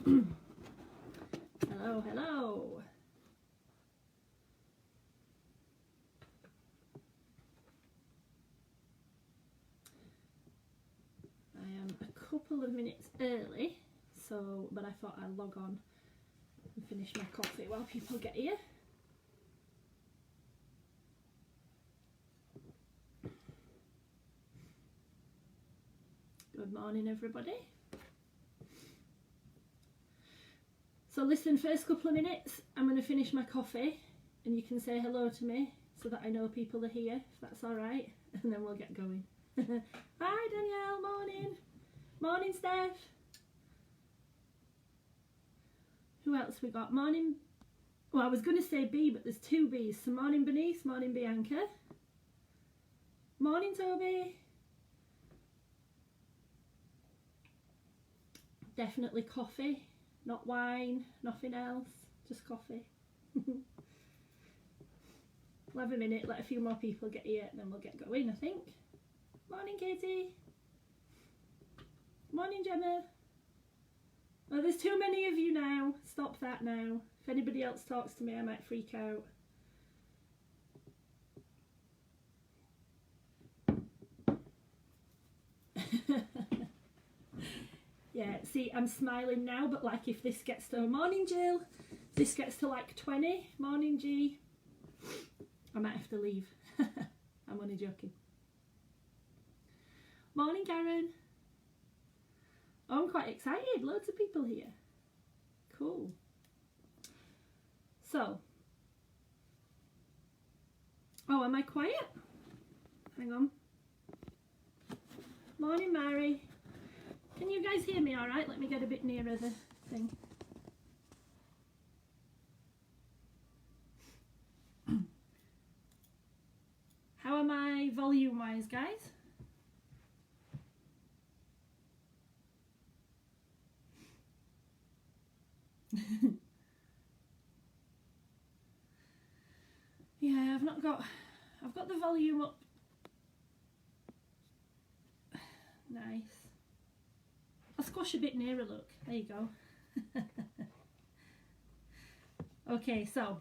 Hello, hello. I am a couple of minutes early, but I thought I'd log on and finish my coffee while people get here. Good morning, everybody. So listen, first couple of minutes, I'm going to finish my coffee and you can say hello to me so that I know people are here, if that's all right, and then we'll get going. Hi, Danielle, morning. Morning, Steph. Who else we got? Morning. Well, I was going to say B, but there's two B's. So morning, Bernice. Morning, Bianca. Morning, Toby. Definitely coffee. Not wine, nothing else, just coffee. We'll have a minute, let a few more people get here, and then we'll get going, I think. Morning, Katie. Morning, Gemma. Oh, there's too many of you now. Stop that now. If anybody else talks to me, I might freak out. Yeah, see, I'm smiling now, but like if this gets to, morning Jill, this gets to like 20, morning G, I might have to leave. I'm only joking. Morning Karen. Oh, I'm quite excited, loads of people here. Cool. So, oh, am I quiet? Hang on. Morning Mary. Can you guys hear me all right? Let me get a bit nearer the thing. How am I volume-wise, guys? Yeah, I've got the volume up. Nice. I'll squash a bit nearer, look. There you go. Okay, so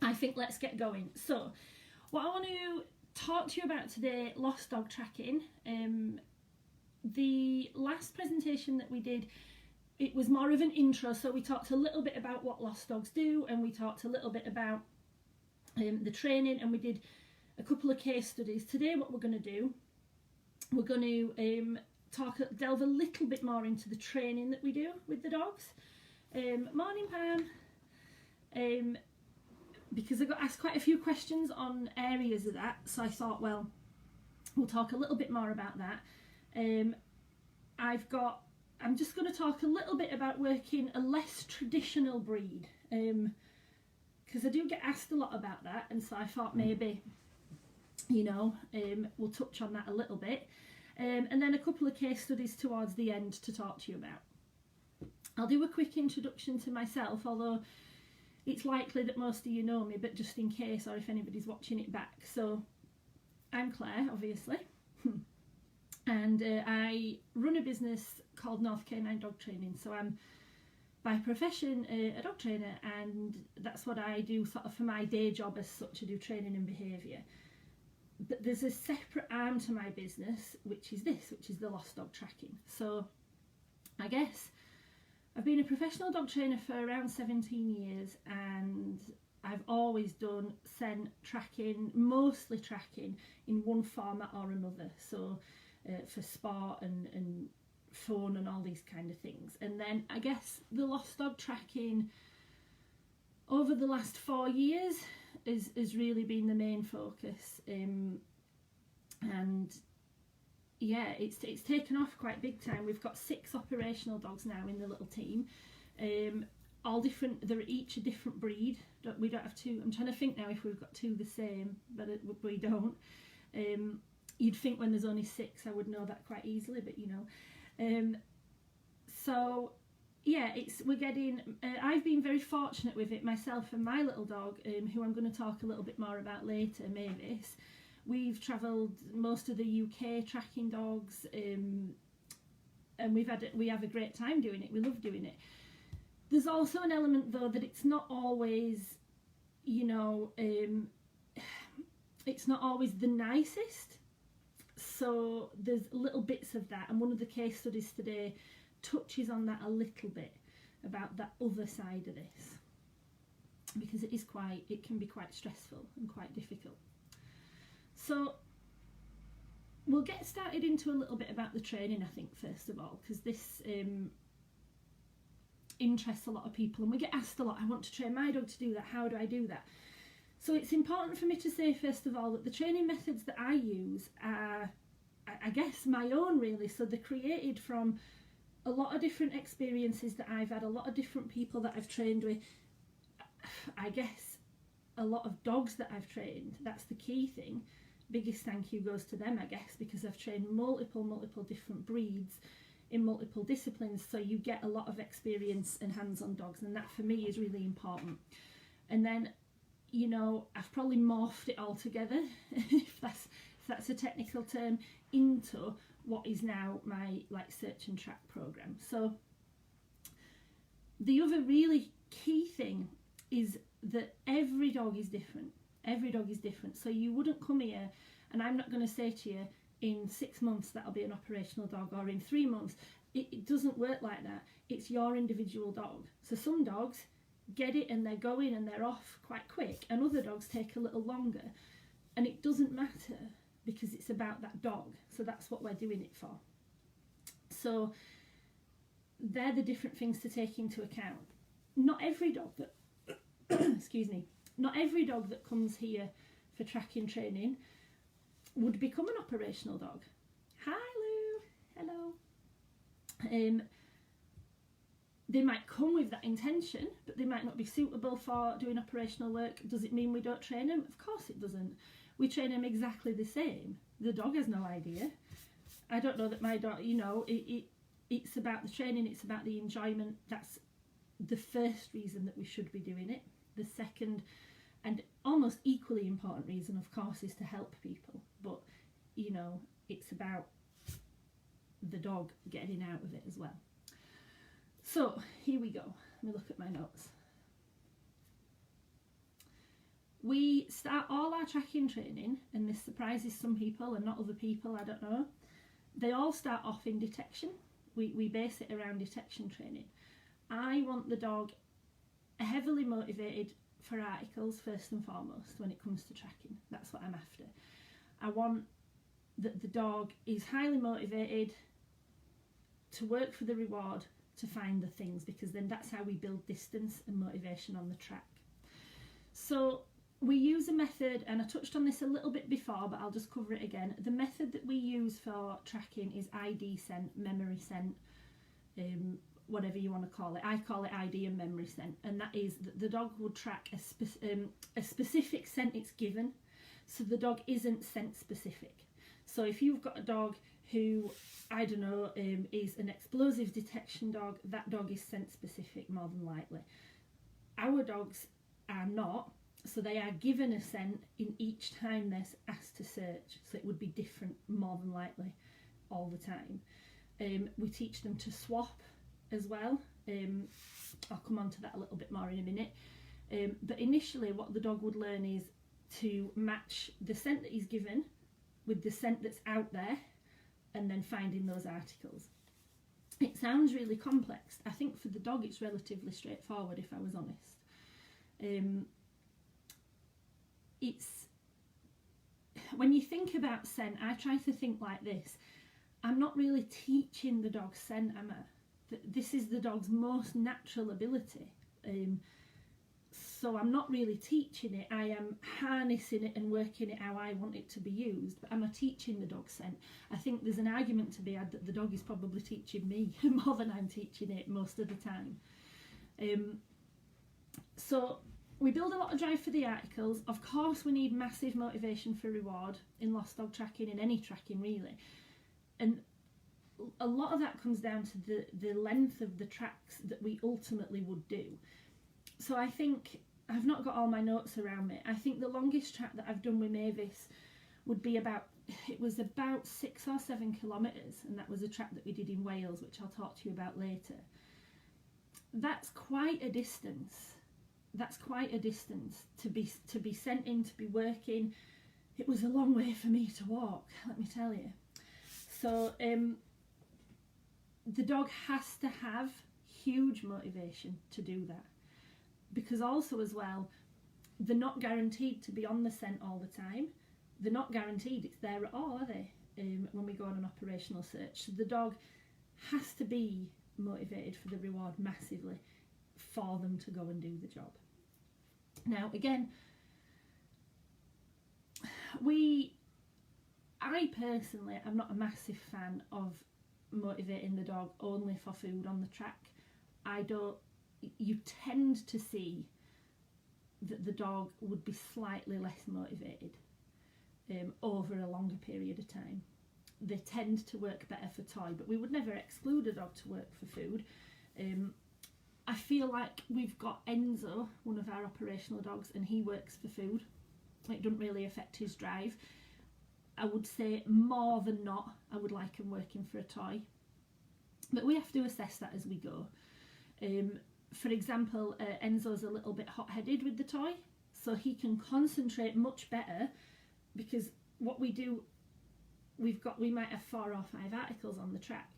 I think let's get going. So what I want to talk to you about today, lost dog tracking. The last presentation that we did, it was more of an intro, so we talked a little bit about what lost dogs do, and we talked a little bit about the training, and we did a couple of case studies. Today what we're going to do, we're going to delve a little bit more into the training that we do with the dogs. Morning Pam. Because I got asked quite a few questions on areas of that, so I thought, well, we'll talk a little bit more about that. I'm just going to talk a little bit about working a less traditional breed, because I do get asked a lot about that, and so I thought maybe, you know, we'll touch on that a little bit. And then a couple of case studies towards the end to talk to you about. I'll do a quick introduction to myself, although it's likely that most of you know me, but just in case, or if anybody's watching it back. So I'm Claire, obviously, and I run a business called North Canine Dog Training. So I'm by profession a dog trainer, and that's what I do sort of for my day job as such. I do training and behaviour. But there's a separate arm to my business, which is the lost dog tracking. So I guess I've been a professional dog trainer for around 17 years, and I've always done scent tracking, mostly tracking in one format or another. So for sport and fun and all these kind of things. And then I guess the lost dog tracking over the last 4 years has really been the main focus, and yeah, it's taken off quite big time. We've got 6 operational dogs now in the little team, all different. They're each a different breed. We don't have 2. I'm trying to think now if we've got 2 the same, but we don't. You'd think when there's only 6 I would know that quite easily, but you know. So yeah, we're getting. I've been very fortunate with it myself and my little dog, who I'm going to talk a little bit more about later, Mavis. We've travelled most of the UK tracking dogs, and we have a great time doing it. We love doing it. There's also an element though that it's not always, you know, it's not always the nicest. So there's little bits of that, and one of the case studies today touches on that a little bit, about that other side of this, because it can be quite stressful and quite difficult. So we'll get started into a little bit about the training, I think, first of all, because this interests a lot of people, and we get asked a lot, I want to train my dog to do that, how do I do that? So it's important for me to say, first of all, that the training methods that I use are, I guess, my own really. So they're created from a lot of different experiences that I've had, a lot of different people that I've trained with, I guess a lot of dogs that I've trained. That's the key thing. Biggest thank you goes to them, I guess, because I've trained multiple different breeds in multiple disciplines, so you get a lot of experience and hands-on dogs, and that for me is really important. And then, you know, I've probably morphed it all together, if that's a technical term, into what is now my like search and track program. So the other really key thing is that every dog is different. Every dog is different. So you wouldn't come here, and I'm not going to say to you, in 6 months that'll be an operational dog, or in 3 months. It doesn't work like that. It's your individual dog. So some dogs get it and they're going and they're off quite quick, and other dogs take a little longer, and it doesn't matter, because it's about that dog. So that's what we're doing it for. So they're the different things to take into account. Not every dog that excuse me, not every dog that comes here for tracking training would become an operational dog. Hi Lou, hello. They might come with that intention, but they might not be suitable for doing operational work. Does it mean we don't train them? Of course it doesn't. We train them exactly the same. The dog has no idea. I don't know that my dog, you know, it's about the training, it's about the enjoyment. That's the first reason that we should be doing it. The second, and almost equally important reason, of course, is to help people. But, you know, it's about the dog getting out of it as well. So here we go. Let me look at my notes. We start all our tracking training, and this surprises some people and not other people, I don't know. They all start off in detection. We base it around detection training. I want the dog heavily motivated for articles first and foremost when it comes to tracking. That's what I'm after. I want that the dog is highly motivated to work for the reward, to find the things, because then that's how we build distance and motivation on the track. So we use a method, and I touched on this a little bit before, but I'll just cover it again. The method that we use for tracking is ID scent, memory scent, whatever you want to call it. I call it ID and memory scent, and that is that the dog will track a specific scent it's given, so the dog isn't scent specific. So if you've got a dog who, I don't know, is an explosives detection dog, that dog is scent specific more than likely. Our dogs are not, so they are given a scent in each time they're asked to search, so it would be different more than likely all the time. We teach them to swap as well. I'll come on to that a little bit more in a minute. But initially what the dog would learn is to match the scent that he's given with the scent that's out there, and then finding those articles. It sounds really complex. I think for the dog it's relatively straightforward, if I was honest. It's, when you think about scent, I try to think like this. I'm not really teaching the dog scent, am I? This is the dog's most natural ability. So I'm not really teaching it. I am harnessing it and working it how I want it to be used. But am I teaching the dog scent? I think there's an argument to be had that the dog is probably teaching me more than I'm teaching it most of the time. So we build a lot of drive for the articles. Of course we need massive motivation for reward in lost dog tracking, in any tracking really. And a lot of that comes down to the length of the tracks that we ultimately would do. So I think, I've not got all my notes around me, I think the longest track that I've done with Mavis would be about 6 or 7 kilometres, and that was a track that we did in Wales, which I'll talk to you about later. that's quite a distance. That's quite a distance to be sent in to be working. It was a long way for me to walk, let me tell you. So the dog has to have huge motivation to do that, because also as well, they're not guaranteed to be on the scent all the time. They're not guaranteed it's there at all, are they? When we go on an operational search, so the dog has to be motivated for the reward massively for them to go and do the job. Now again, I personally am not a massive fan of motivating the dog only for food on the track. You tend to see that the dog would be slightly less motivated over a longer period of time. They tend to work better for toy, but we would never exclude a dog to work for food. I feel like we've got Enzo, one of our operational dogs, and he works for food. It doesn't really affect his drive. I would say more than not, I would like him working for a toy. But we have to assess that as we go. For example, Enzo's a little bit hot-headed with the toy, so he can concentrate much better, because what we do, we might have 4 or 5 articles on the track.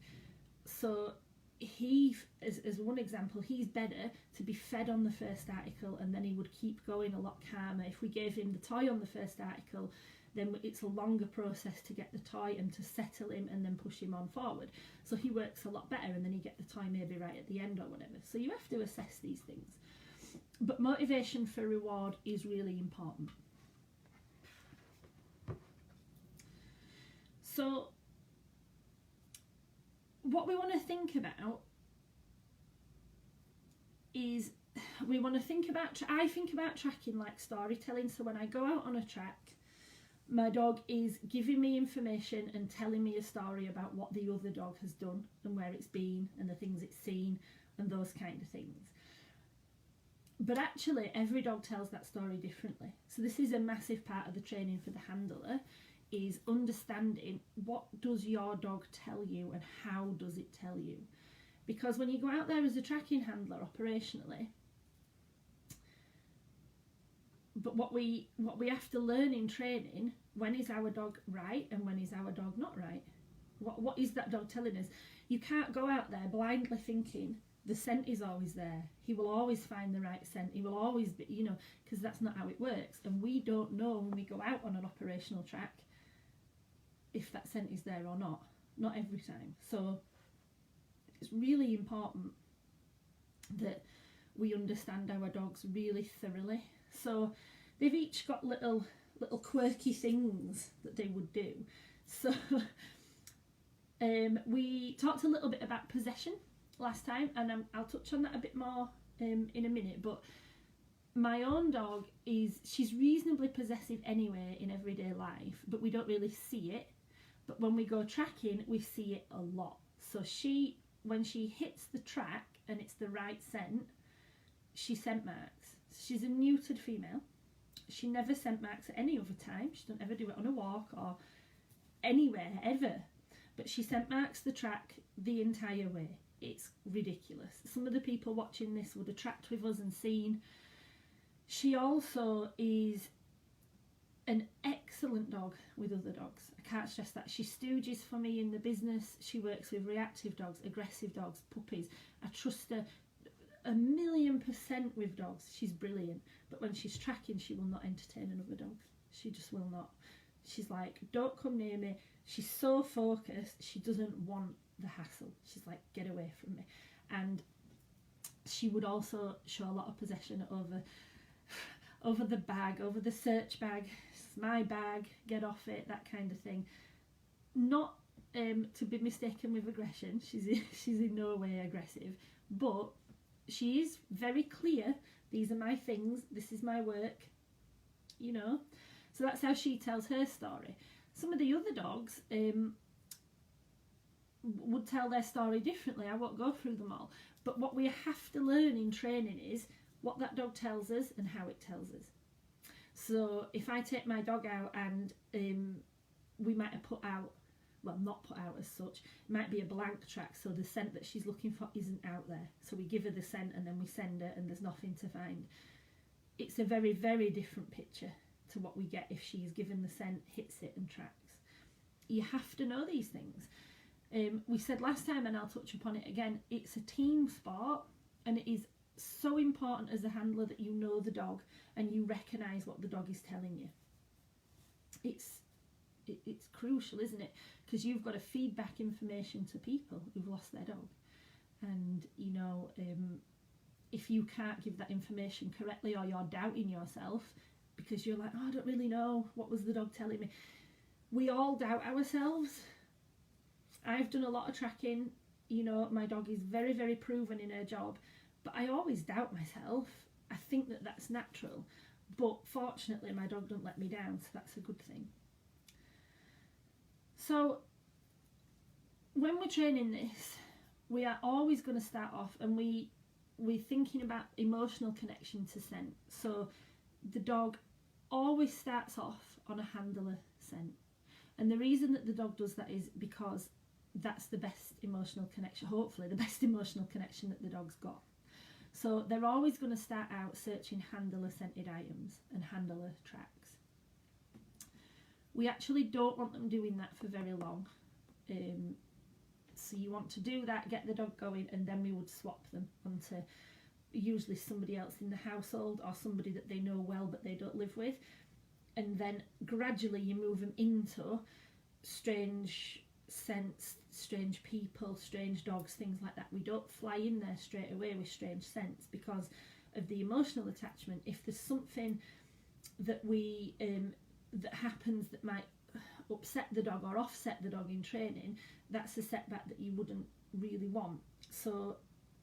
So he, as one example, he's better to be fed on the first article, and then he would keep going a lot calmer. If we gave him the toy on the first article, then it's a longer process to get the toy and to settle him and then push him on forward. So he works a lot better, and then you get the toy maybe right at the end or whatever. So you have to assess these things. But motivation for reward is really important. So what we want to think about is, I think about tracking like storytelling. So when I go out on a track, my dog is giving me information and telling me a story about what the other dog has done and where it's been and the things it's seen and those kind of things. But actually every dog tells that story differently. So this is a massive part of the training for the handler, is understanding what does your dog tell you and how does it tell you. Because when you go out there as a tracking handler operationally, but what we have to learn in training, when is our dog right and when is our dog not right? What is that dog telling us? You can't go out there blindly thinking the scent is always there. He will always find the right scent. He will always be, because that's not how it works. And we don't know when we go out on an operational track if that scent is there or not. Not every time. So it's really important that we understand our dogs really thoroughly. So they've each got little quirky things that they would do. So we talked a little bit about possession last time, and I'll touch on that a bit more in a minute. But my own dog she's reasonably possessive anyway in everyday life, but we don't really see it. But when we go tracking, we see it a lot. So when she hits the track and it's the right scent, she scent marks. She's a neutered female. She never scent marks at any other time. She doesn't ever do it on a walk or anywhere ever. But she scent marks the track the entire way. It's ridiculous. Some of the people watching this would have tracked with us and seen. She also is an excellent dog with other dogs. I can't stress that. She stooges for me in the business. She works with reactive dogs, aggressive dogs, puppies. I trust her 1,000,000% with dogs. She's brilliant. But when she's tracking, she will not entertain another dog. She just will not. She's like, don't come near me. She's so focused. She doesn't want the hassle. She's like, get away from me. And she would also show a lot of possession over the bag, over the search bag. It's my bag, get off it, that kind of thing. Not to be mistaken with aggression. She's in no way aggressive, but she is very clear. These are my things. This is my work. So that's how she tells her story. Some of the other dogs would tell their story differently. I won't go through them all. But what we have to learn in training is what that dog tells us and how it tells us. So if I take my dog out and we might have put out well, not put out as such. It might be a blank track, so the scent that she's looking for isn't out there. So we give her the scent and then we send her and there's nothing to find. It's a very, very different picture to what we get if she's given the scent, hits it and tracks. You have to know these things. We said last time, and I'll touch upon it again, it's a team sport, and it is so important as a handler that you know the dog and you recognise what the dog is telling you. It's crucial, isn't it? Because you've got to feed back information to people who've lost their dog, and you know, if you can't give that information correctly, or you're doubting yourself because you're like, oh, I don't really know, what was the dog telling me? We all doubt ourselves. I've done a lot of tracking, you know, my dog is very, very proven in her job, but I always doubt myself. I think that that's natural, but fortunately my dog don't let me down, so that's a good thing. So when we're training this, we are always going to start off, and we're thinking about emotional connection to scent. So the dog always starts off on a handler scent, and the reason that the dog does that is because that's the best emotional connection, hopefully the best emotional connection that the dog's got. So they're always going to start out searching handler scented items and handler tracks. We actually don't want them doing that for very long. So you want to do that, get the dog going, and then we would swap them onto usually somebody else in the household or somebody that they know well but they don't live with. And then gradually you move them into strange scents, strange people, strange dogs, things like that. We don't fly in there straight away with strange scents because of the emotional attachment. If there's something that we that happens that might upset the dog or offset the dog in training, that's a setback that you wouldn't really want. So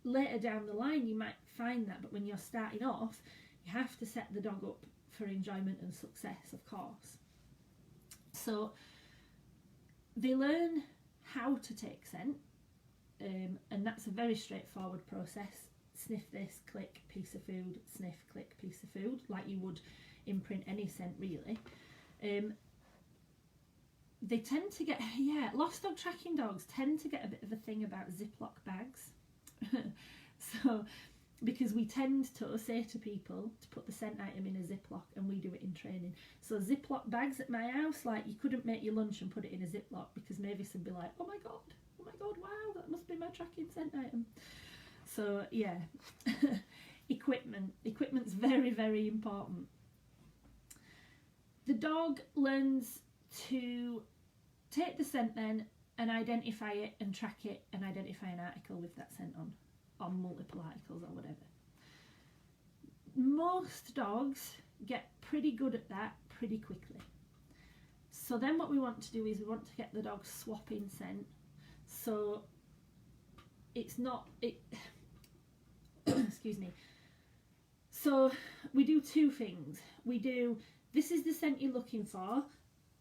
later down the line you might find that, but when you're starting off, you have to set the dog up for enjoyment and success, of course. So they learn how to take scent, and that's a very straightforward process. Sniff this, click, piece of food, sniff, click, piece of food, like you would imprint any scent really. They tend to get, lost dog tracking dogs tend to get a bit of a thing about Ziploc bags. So, because we tend to say to people to put the scent item in a Ziploc, and we do it in training. So Ziploc bags at my house, like you couldn't make your lunch and put it in a Ziploc, because Mavis would be like, oh my god, wow, that must be my tracking scent item. So yeah, equipment's very, very important. The dog learns to take the scent then and identify it and track it and identify an article with that scent on multiple articles or whatever. Most dogs get pretty good at that pretty quickly. So then what we want to do is we want to get the dog swapping scent. So it's not, excuse me. So we do two things. We do, this is the scent you're looking for,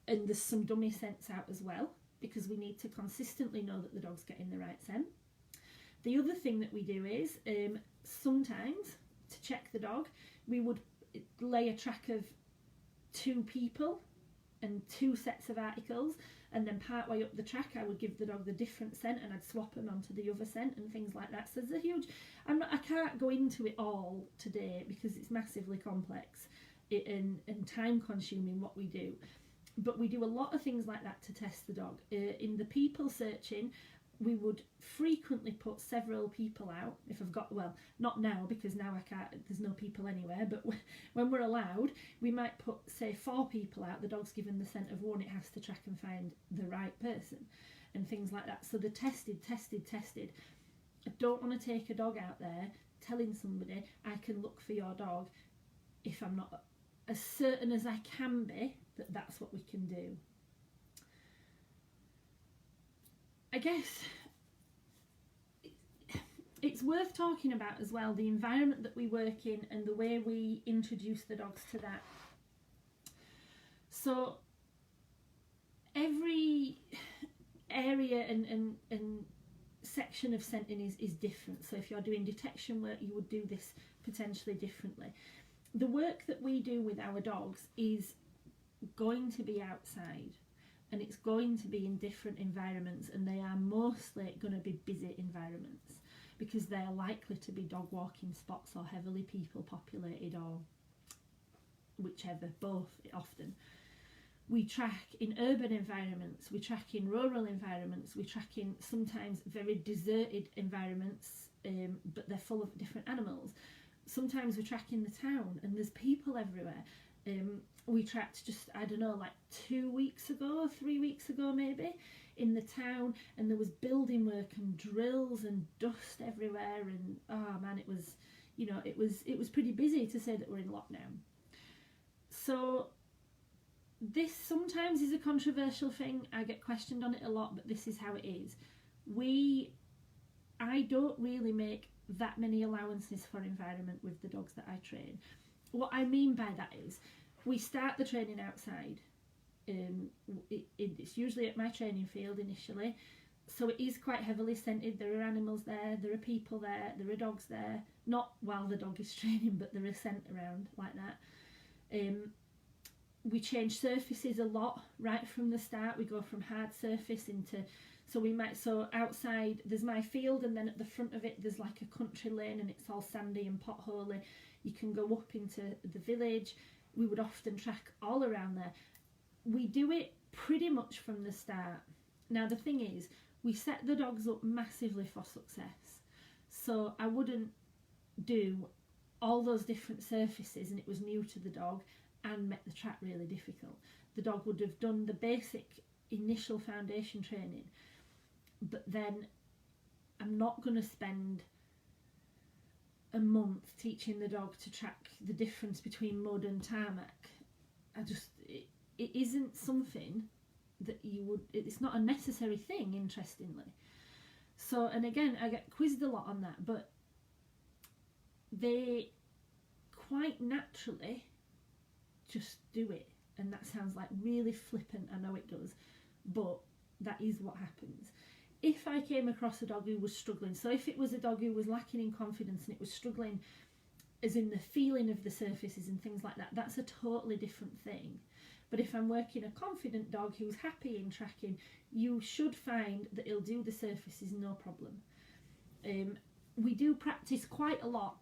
and there's some dummy scents out as well, because we need to consistently know that the dog's getting the right scent. The other thing that we do is, sometimes, to check the dog, we would lay a track of 2 people and 2 sets of articles, and then part way up the track I would give the dog the different scent and I'd swap them onto the other scent and things like that. So there's a huge, I can't go into it all today because it's massively complex and time consuming what we do. But we do a lot of things like that to test the dog. In the people searching, we would frequently put several people out if I've got, well, not now because now I can't, there's no people anywhere, but when we're allowed, we might put, say, 4 people out. The dog's given the scent of 1, it has to track and find the right person and things like that. So the tested. I don't want to take a dog out there telling somebody I can look for your dog if I'm not as certain as I can be that that's what we can do. I guess it's worth talking about as well the environment that we work in and the way we introduce the dogs to that. So every area and section of scenting is different. So if you're doing detection work, you would do this potentially differently. The work that we do with our dogs is going to be outside. and it's going to be in different environments, and they are mostly going to be busy environments because they're likely to be dog walking spots or heavily people populated, or whichever, both often. We track in urban environments, we track in rural environments, we track in sometimes very deserted environments, but they're full of different animals. Sometimes we track in the town and there's people everywhere. We tracked just, I don't know, like 2 weeks ago, 3 weeks ago maybe, in the town, and there was building work and drills and dust everywhere, and oh man, it was, you know, it was pretty busy, to say that we're in lockdown. So this sometimes is a controversial thing. I get questioned on it a lot, but this is how it is. I don't really make that many allowances for environment with the dogs that I train. What I mean by that is, we start the training outside. It's usually at my training field initially, so it is quite heavily scented. There are animals there, there are people there, there are dogs there. Not while the dog is training, but there is scent around like that. We change surfaces a lot right from the start. We go from hard surface into, so outside there's my field, and then at the front of it there's like a country lane, and it's all sandy and potholey. You can go up into the village. We would often track all around there. We do it pretty much from the start. Now the thing is, we set the dogs up massively for success. So I wouldn't do all those different surfaces and it was new to the dog and make the track really difficult. The dog would have done the basic initial foundation training, but then I'm not going to spend a month teaching the dog to track the difference between mud and tarmac. It isn't something that it's not a necessary thing, interestingly. So, and again, I get quizzed a lot on that, but they quite naturally just do it. And that sounds like really flippant, I know it does, but that is what happens. If I came across a dog who was struggling, so if it was a dog who was lacking in confidence and it was struggling as in the feeling of the surfaces and things like that, that's a totally different thing. But if I'm working a confident dog who's happy in tracking, you should find that he'll do the surfaces no problem. We do practice quite a lot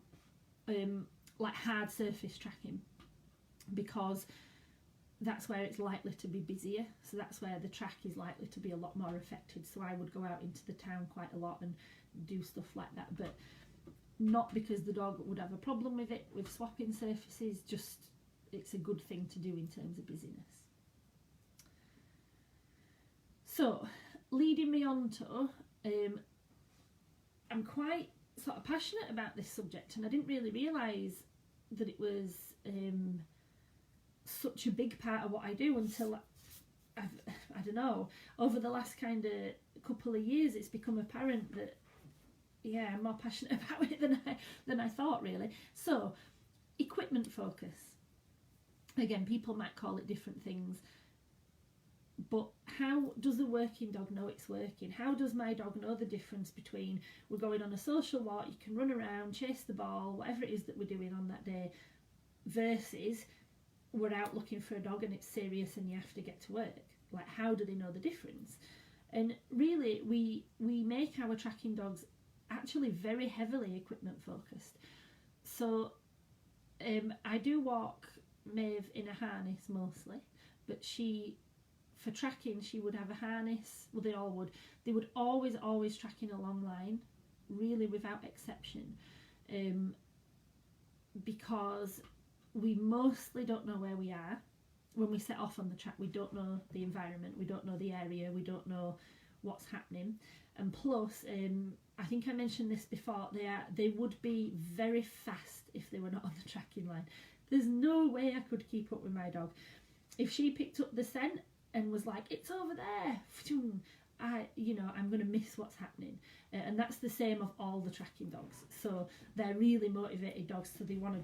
like hard surface tracking, because that's where it's likely to be busier, so that's where the track is likely to be a lot more affected. So I would go out into the town quite a lot and do stuff like that, but not because the dog would have a problem with it, with swapping surfaces, just it's a good thing to do in terms of busyness. So leading me on to, I'm quite sort of passionate about this subject, and I didn't really realise that it was such a big part of what I do until I don't know, over the last kind of couple of years it's become apparent that yeah, I'm more passionate about it than I thought, really. So equipment focus, again, people might call it different things, but how does a working dog know it's working? How does my dog know the difference between we're going on a social walk, you can run around, chase the ball, whatever it is that we're doing on that day, versus we're out looking for a dog and it's serious and you have to get to work? Like, how do they know the difference? And really, we make our tracking dogs actually very heavily equipment focused. So I do walk Maeve in a harness mostly, but for tracking she would have a harness. Well, they all would. They would always track in a long line, really without exception, because we mostly don't know where we are when we set off on the track. We don't know the environment, we don't know the area, we don't know what's happening. And plus, I think I mentioned this before, they would be very fast if they were not on the tracking line. There's no way I could keep up with my dog. If she picked up the scent and was like, it's over there, I'm going to miss what's happening. And that's the same of all the tracking dogs. So they're really motivated dogs, so they want to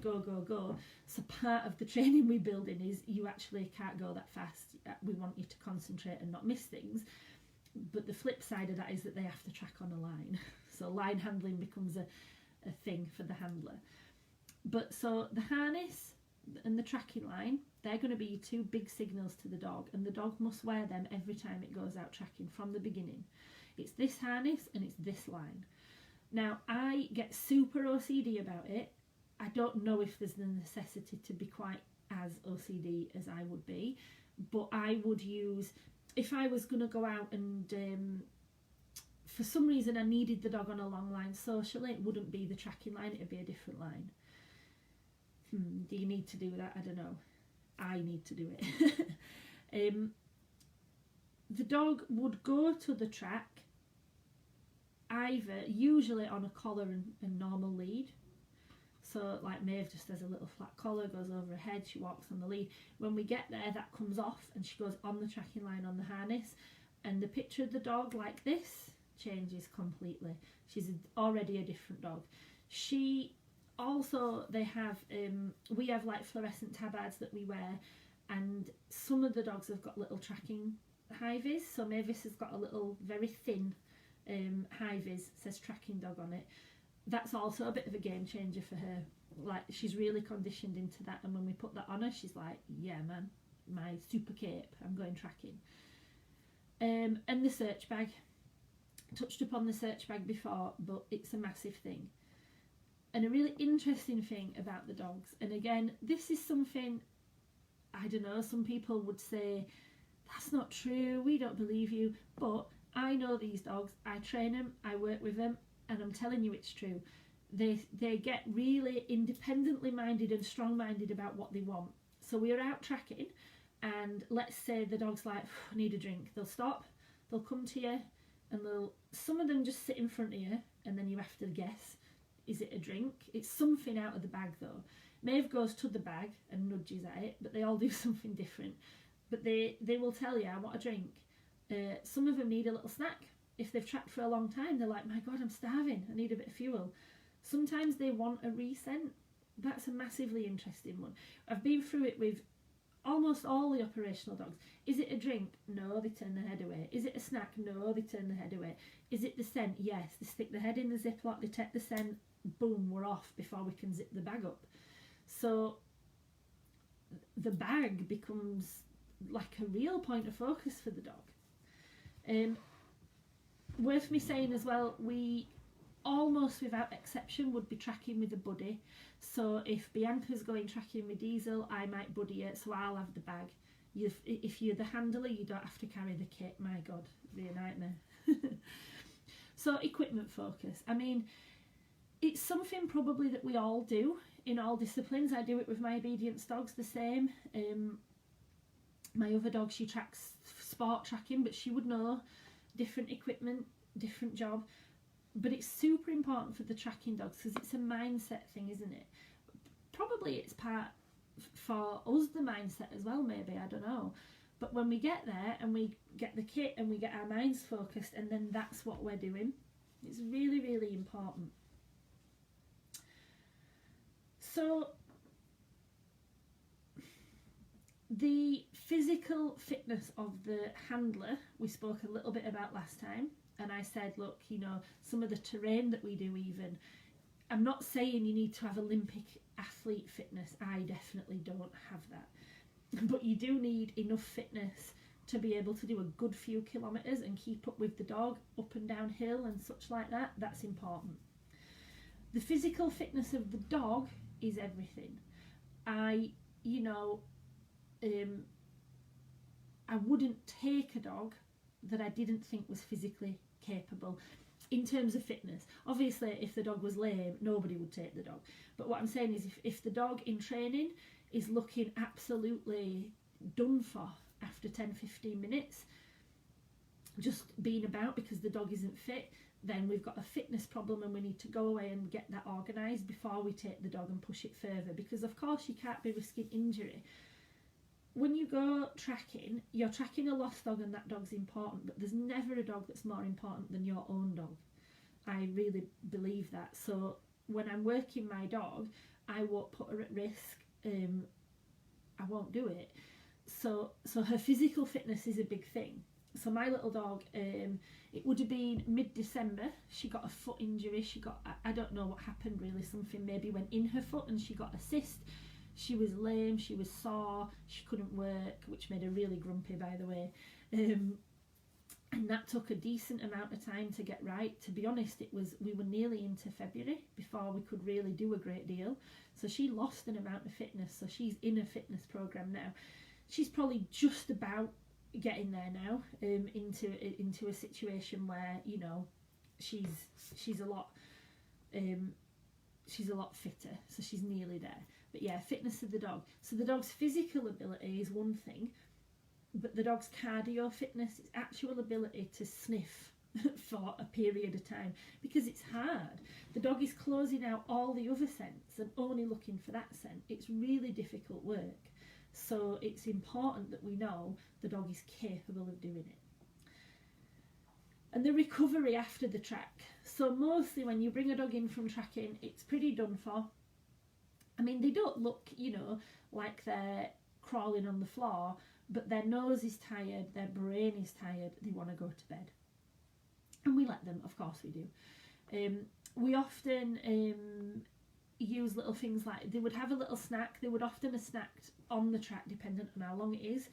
go. So part of the training we build in is you actually can't go that fast. We want you to concentrate and not miss things. But the flip side of that is that they have to track on a line. So line handling becomes a thing for the handler. But so the harness, and the tracking line, they're going to be two big signals to the dog, and the dog must wear them every time it goes out tracking from the beginning. It's this harness and it's this line. Now, I get super OCD about it. I don't know if there's the necessity to be quite as OCD as I would be, but I would use, if I was going to go out and for some reason I needed the dog on a long line socially, it wouldn't be the tracking line, it would be a different line. Do you need to do that? I don't know. I need to do it. The dog would go to the track either, usually on a collar and normal lead. So like Maeve just has a little flat collar, goes over her head, she walks on the lead. When we get there, that comes off and she goes on the tracking line on the harness, and the picture of the dog like this changes completely. She's already a different dog. She also, they have, we have like fluorescent tabards that we wear, and some of the dogs have got little tracking high-vis. So Mavis has got a little very thin high-vis, says tracking dog on it. That's also a bit of a game changer for her. Like, she's really conditioned into that, and when we put that on her, she's like, yeah man, my super cape, I'm going tracking. And the search bag, touched upon the search bag before, but it's a massive thing. And a really interesting thing about the dogs, and again, this is something, I don't know, some people would say, that's not true, we don't believe you, but I know these dogs, I train them, I work with them, and I'm telling you it's true. They get really independently minded and strong-minded about what they want. So we're out tracking, and let's say the dog's like, I need a drink. They'll stop, they'll come to you, and some of them just sit in front of you, and then you have to guess, is it a drink? It's something out of the bag though. Maeve goes to the bag and nudges at it, but they all do something different. But they will tell you, I want a drink. Some of them need a little snack. If they've tracked for a long time, they're like, my God, I'm starving, I need a bit of fuel. Sometimes they want a rescent. That's a massively interesting one. I've been through it with almost all the operational dogs. Is it a drink? No, they turn their head away. Is it a snack? No, they turn their head away. Is it the scent? Yes, they stick their head in the Ziploc, they take the scent, boom, we're off before we can zip the bag up. So the bag becomes like a real point of focus for the dog. Worth me saying as well, we almost without exception would be tracking with a buddy. So if Bianca's going tracking with Diesel, I might buddy it, so I'll have the bag. If you're the handler, you don't have to carry the kit. My God, it'd be a nightmare. So equipment focus. I mean, it's something probably that we all do in all disciplines. I do it with my obedience dogs the same. My other dog, she tracks sport tracking, but she would know different equipment, different job. But it's super important for the tracking dogs because it's a mindset thing, isn't it? Probably it's part for us the mindset as well, maybe, I don't know. But when we get there and we get the kit and we get our minds focused, and then that's what we're doing, it's really, really important. So the physical fitness of the handler we spoke a little bit about last time, and I said, look, you know, some of the terrain that we do, even, I'm not saying you need to have Olympic athlete fitness. I definitely don't have that, but you do need enough fitness to be able to do a good few kilometres and keep up with the dog up and down hill and such like that. That's important. The physical fitness of the dog is everything. I wouldn't take a dog that I didn't think was physically capable in terms of fitness. Obviously, if the dog was lame, nobody would take the dog. But what I'm saying is, if the dog in training is looking absolutely done for after 10-15 minutes, just being about because the dog isn't fit, then we've got a fitness problem and we need to go away and get that organised before we take the dog and push it further, because of course you can't be risking injury. When you go tracking, you're tracking a lost dog and that dog's important, but there's never a dog that's more important than your own dog. I really believe that. So when I'm working my dog, I won't put her at risk. I won't do it. So her physical fitness is a big thing. So my little dog, it would have been mid-December, she got a foot injury. I don't know what happened really, something maybe went in her foot and she got a cyst. She was lame, she was sore, she couldn't work, which made her really grumpy, by the way. And that took a decent amount of time to get right. To be honest, we were nearly into February before we could really do a great deal. So she lost an amount of fitness, so she's in a fitness program now. She's probably just about getting there now, into a situation where, you know, she's a lot fitter, so she's nearly there. But yeah, fitness of the dog. So the dog's physical ability is one thing, but the dog's cardio fitness, its actual ability to sniff for a period of time, because it's hard. The dog is closing out all the other scents and only looking for that scent. It's really difficult work. So it's important that we know the dog is capable of doing it. And the recovery after the track. So mostly when you bring a dog in from tracking, it's pretty done for. I mean, they don't look, you know, like they're crawling on the floor, but their nose is tired, their brain is tired, they want to go to bed. And we let them, of course we do. We often use little things like, they would have a little snack, they would often have snacked on the track dependent on how long it is.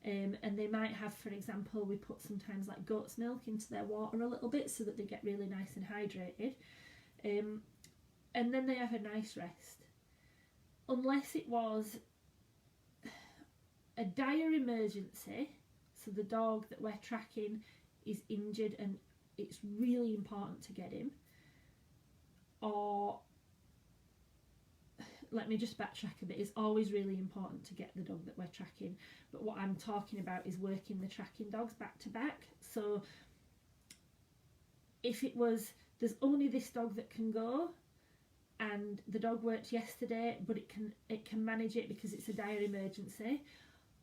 And they might have, for example, we put sometimes like goat's milk into their water a little bit so that they get really nice and hydrated. And then they have a nice rest. Unless it was a dire emergency, so the dog that we're tracking is injured and it's really important to get him, or let me just backtrack a bit, it's always really important to get the dog that we're tracking, but what I'm talking about is working the tracking dogs back to back. So if it was, there's only this dog that can go, and the dog worked yesterday but it can manage it because it's a dire emergency,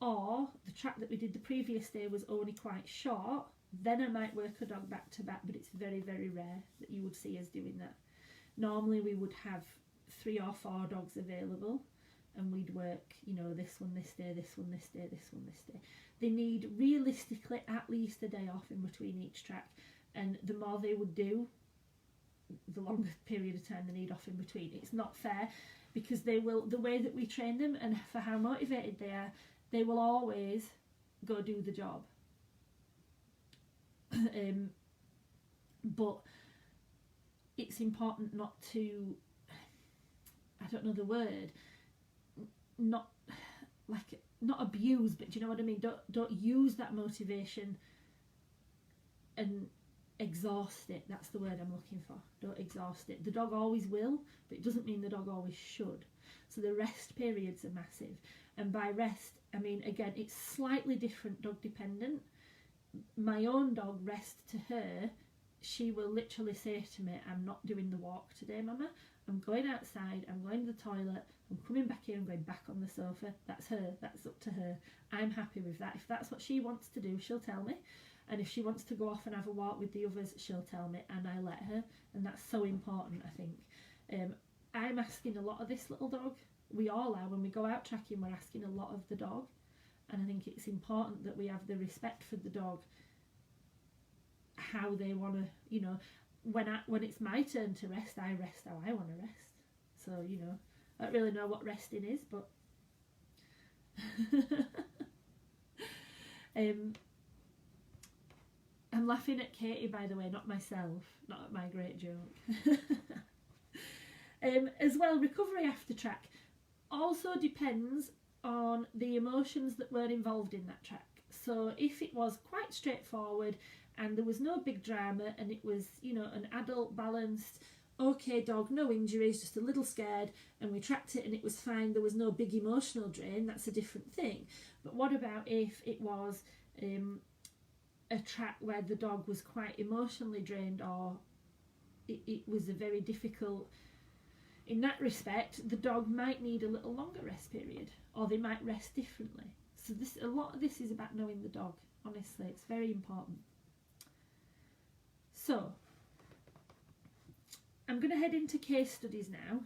or the track that we did the previous day was only quite short, then I might work a dog back to back, but it's very, very rare that you would see us doing that. Normally we would have 3 or 4 dogs available and we'd work, you know, this one this day, this one this day, this one this day. They need realistically at least a day off in between each track, and the more they would do, the longer period of time they need off in between. It's not fair because they will, the way that we train them and for how motivated they are, they will always go do the job. But it's important not to, I don't know the word, not abuse, but do you know what I mean? Don't use that motivation and exhaust it. That's the word I'm looking for. Don't exhaust it. The dog always will, but it doesn't mean the dog always should. So the rest periods are massive. And by rest, I mean, again, it's slightly different dog dependent. My own dog, rest to her, she will literally say to me, I'm not doing the walk today, Mama. I'm going outside, I'm going to the toilet, I'm coming back here, I'm going back on the sofa. That's her, that's up to her. I'm happy with that. If that's what she wants to do, she'll tell me. And if she wants to go off and have a walk with the others, she'll tell me, and I let her. And that's so important, I think. I'm asking a lot of this little dog. We all are. When we go out tracking, we're asking a lot of the dog. And I think it's important that we have the respect for the dog, how they want to, you know, when it's my turn to rest, I rest how I want to rest. So, you know, I don't really know what resting is, but I'm laughing at Katie, by the way, not myself, not at my great joke. As well, recovery after track also depends on the emotions that were involved in that track. So if it was quite straightforward and there was no big drama and it was, you know, an adult balanced, okay dog, no injuries, just a little scared, and we tracked it and it was fine, there was no big emotional drain, that's a different thing. But what about if it was a track where the dog was quite emotionally drained, or it was a very difficult, in that respect, the dog might need a little longer rest period, or they might rest differently. So a lot of this is about knowing the dog, honestly, it's very important. So, I'm going to head into case studies now,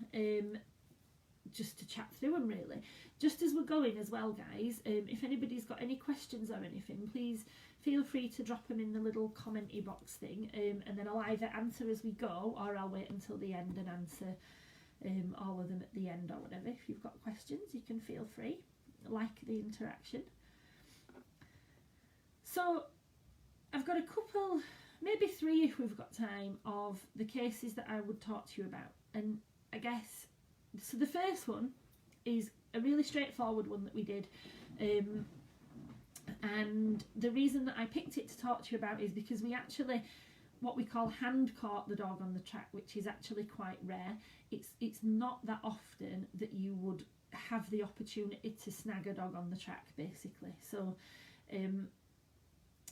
just to chat through them really. Just as we're going as well, guys, if anybody's got any questions or anything, please feel free to drop them in the little commenty box thing, and then I'll either answer as we go or I'll wait until the end and answer all of them at the end or whatever. If you've got questions, you can feel free. I like the interaction. So I've got a couple, maybe 3 if we've got time, of the cases that I would talk to you about. And I guess, so the first one is a really straightforward one that we did. And the reason that I picked it to talk to you about is because we actually, what we call hand caught the dog on the track, which is actually quite rare. It's not that often that you would have the opportunity to snag a dog on the track, basically. So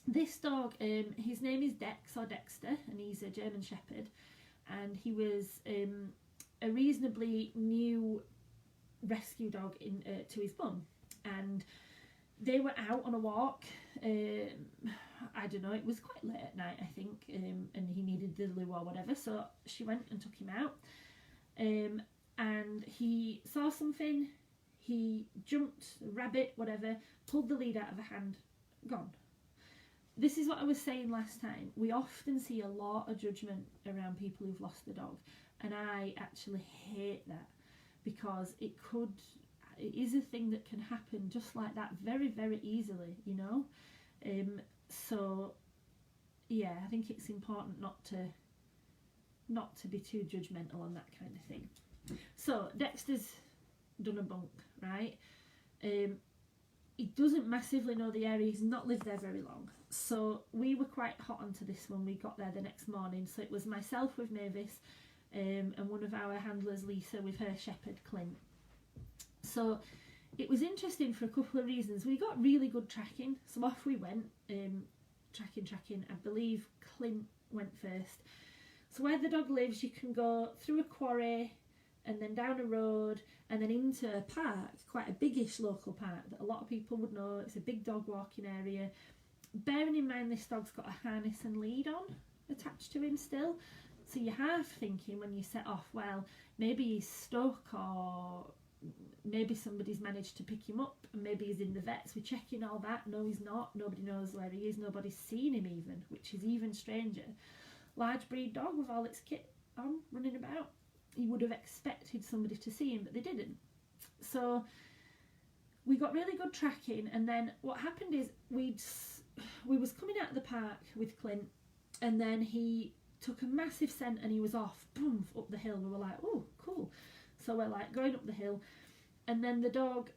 this dog, his name is Dex or Dexter, and he's a German Shepherd, and he was a reasonably new rescue dog to his mum, and they were out on a walk. I don't know, it was quite late at night, I think, and he needed the loo or whatever, so she went and took him out, and he saw something, he jumped, a rabbit, whatever, pulled the lead out of her hand, gone. This is what I was saying last time. We often see a lot of judgment around people who've lost the dog, and I actually hate that, because it is a thing that can happen just like that very, very easily, you know. So yeah, I think it's important not to be too judgmental on that kind of thing. So Dexter's done a bunk, right? He doesn't massively know the area, he's not lived there very long, so we were quite hot onto this when we got there the next morning. So it was myself with Mavis, and one of our handlers, Lisa, with her shepherd Clint. So it was interesting for a couple of reasons. We got really good tracking, so off we went, tracking. I believe Clint went first. So where the dog lives, you can go through a quarry and then down a road and then into a park, quite a biggish local park that a lot of people would know. It's a big dog walking area. Bearing in mind this dog's got a harness and lead on attached to him still, so you're half thinking when you set off, well, maybe he's stuck, or maybe somebody's managed to pick him up, and maybe he's in the vets. We're checking all that. No, he's not. Nobody knows where he is. Nobody's seen him even, which is even stranger. Large breed dog with all its kit on, running about. You would have expected somebody to see him, but they didn't. So we got really good tracking, and then what happened is we was coming out of the park with Clint, and then he took a massive scent and he was off, boom, up the hill. We were like, oh, cool. So we're like going up the hill, and then the dog,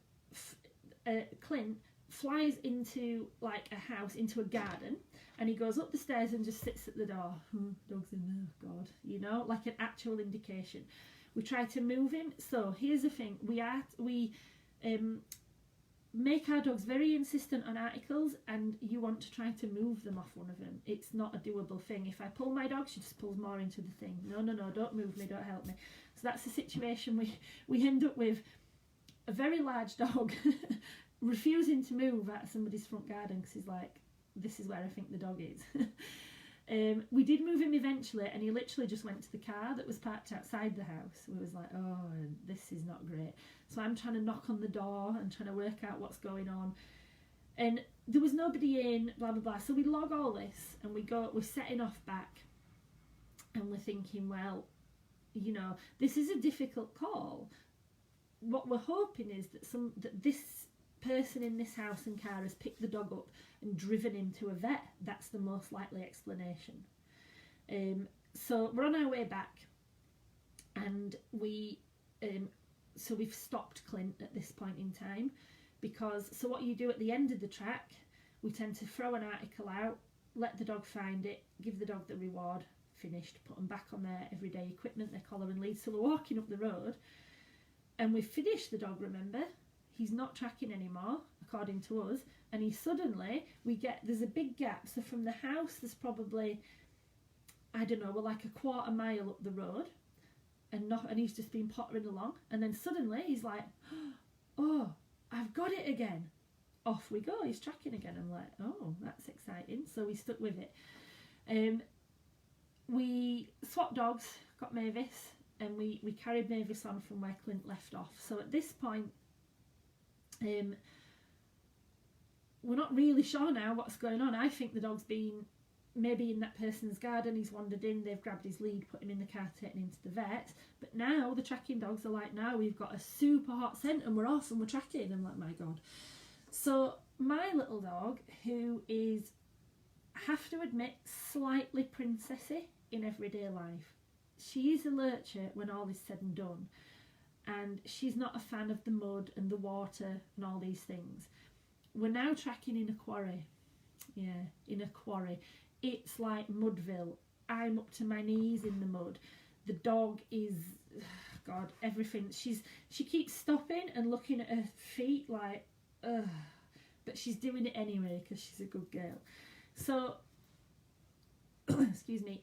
Clint, flies into like a house, into a garden, and he goes up the stairs and just sits at the door. Dog's in there, God, you know, like an actual indication. We try to move him. So here's the thing: we make our dogs very insistent on articles, and you want to try to move them off one of them. It's not a doable thing. If I pull my dog, she just pulls more into the thing. No, don't move me, don't help me. So that's the situation we end up with. A very large dog refusing to move out of somebody's front garden because he's like, this is where I think the dog is. We did move him eventually, and he literally just went to the car that was parked outside the house. We was like, oh, this is not great. So I'm trying to knock on the door and trying to work out what's going on, and there was nobody in, blah blah blah. So we log all this and we're setting off back, and we're thinking, well, you know, this is a difficult call. What we're hoping is that this person in this house and car has picked the dog up and driven him to a vet. That's the most likely explanation. So we're on our way back, and we've stopped Clint at this point in time, because so what you do at the end of the track, we tend to throw an article out, let the dog find it, give the dog the reward, finished, put them back on their everyday equipment, their collar and lead. So we're walking up the road, and we've finished the dog, remember? He's not tracking anymore, according to us, and there's a big gap. So from the house, there's probably, I don't know, we're like a quarter mile up the road, and he's just been pottering along, and then suddenly he's like, oh, I've got it again. Off we go, he's tracking again. I'm like, oh, that's exciting. So we stuck with it. We swapped dogs, got Mavis, and we carried Mavis on from where Clint left off. So at this point, we're not really sure now what's going on. I think the dog's been maybe in that person's garden, he's wandered in, they've grabbed his lead, put him in the car, taken him to the vet. But now the tracking dogs are like, now we've got a super hot scent and we're off and we're tracking. I'm like, my God. So my little dog, who is, I have to admit, slightly princessy in everyday life. She is a lurcher when all is said and done. And she's not a fan of the mud and the water and all these things. We're now tracking in a quarry. Yeah, in a quarry. It's like Mudville. I'm up to my knees in the mud. The dog is, God, everything. She keeps stopping and looking at her feet like, ugh. But she's doing it anyway because she's a good girl. So, excuse me.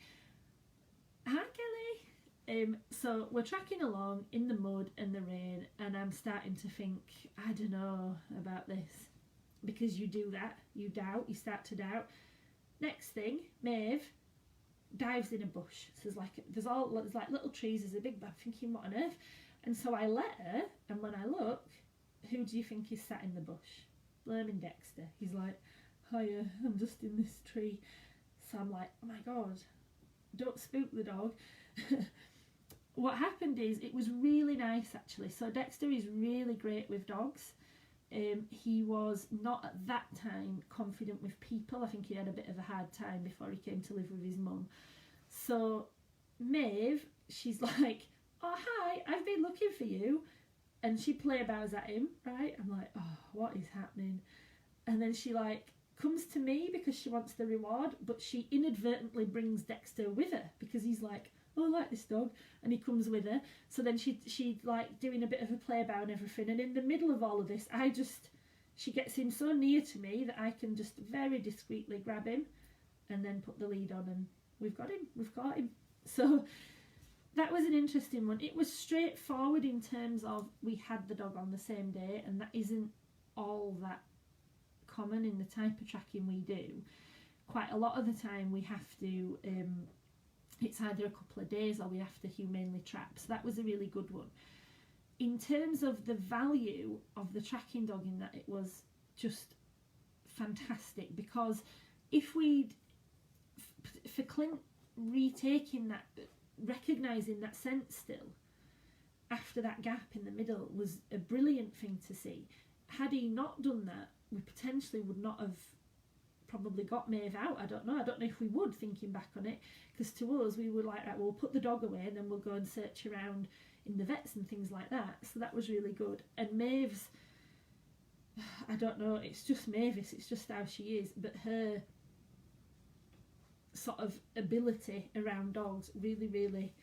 Hi, Kelly. So we're tracking along in the mud and the rain, and I'm starting to think, I don't know about this, because you do that, you doubt, you start to doubt. Next thing, Maeve dives in a bush. So there's like little trees, there's a big bag, thinking, what on earth? And so I let her, and when I look, who do you think is sat in the bush? Blaming Dexter. He's like, hiya, I'm just in this tree. So I'm like, oh my God, don't spook the dog. What happened is, it was really nice actually. So Dexter is really great with dogs. He was not at that time confident with people. I think he had a bit of a hard time before he came to live with his mum. So Maeve, she's like, oh hi, I've been looking for you. And she play bows at him, right? I'm like, oh, what is happening? And then she like comes to me because she wants the reward, but she inadvertently brings Dexter with her because he's like, oh, I like this dog, and he comes with her. So then she like doing a bit of a playbow and everything, and in the middle of all of this, she gets him so near to me that I can just very discreetly grab him and then put the lead on, and we've got him. So that was an interesting one. It was straightforward in terms of we had the dog on the same day, and that isn't all that common in the type of tracking we do. Quite a lot of the time we have to it's either a couple of days or we have to humanely trap. So that was a really good one. In terms of the value of the tracking dog, in that it was just fantastic, because if we'd, for Clint retaking that, recognising that scent still after that gap in the middle was a brilliant thing to see. Had he not done that, we potentially would not have probably got Maeve out. I don't know if we would, thinking back on it, because to us we were like, right, we'll put the dog away and then we'll go and search around in the vets and things like that. So that was really good. And Maeve's, I don't know, it's just Mavis, it's just how she is, but her sort of ability around dogs really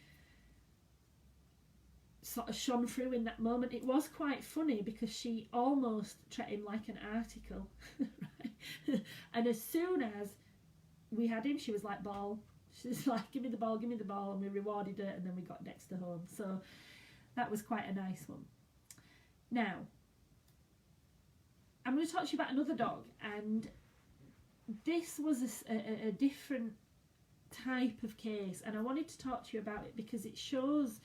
sort of shone through in that moment. It was quite funny because she almost treated him like an article, right? And as soon as we had him, she was like, ball. She's like, give me the ball, and we rewarded her, and then we got Dexter home. So that was quite a nice one. Now, I'm going to talk to you about another dog, and this was a different type of case, and I wanted to talk to you about it because it shows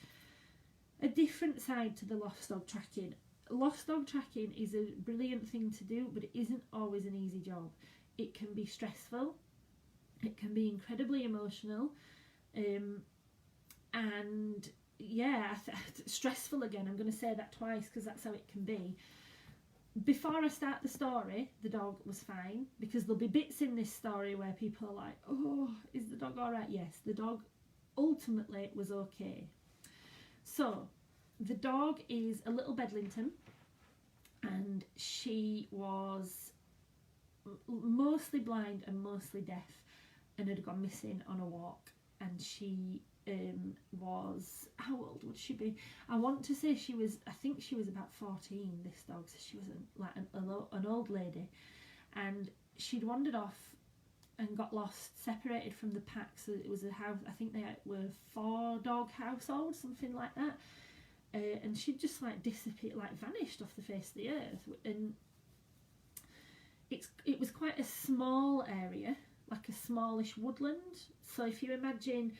a different side to the lost dog tracking. Lost dog tracking is a brilliant thing to do, but it isn't always an easy job. It can be stressful, it can be incredibly emotional, and yeah, stressful again. I'm going to say that twice because that's how it can be. Before I start the story, the dog was fine, because there'll be bits in this story where people are like, oh, is the dog alright? Yes, the dog ultimately was okay. So, the dog is a little Bedlington, and she was mostly blind and mostly deaf, and had gone missing on a walk. And she was, how old would she be? I want to say I think she was about 14, this dog, so she was an old lady, and she'd wandered off and got lost, separated from the pack. So it was a house, I think they were 4-dog household, something like that, and she'd just like disappeared, like vanished off the face of the earth. And it was quite a small area, like a smallish woodland. So if you imagine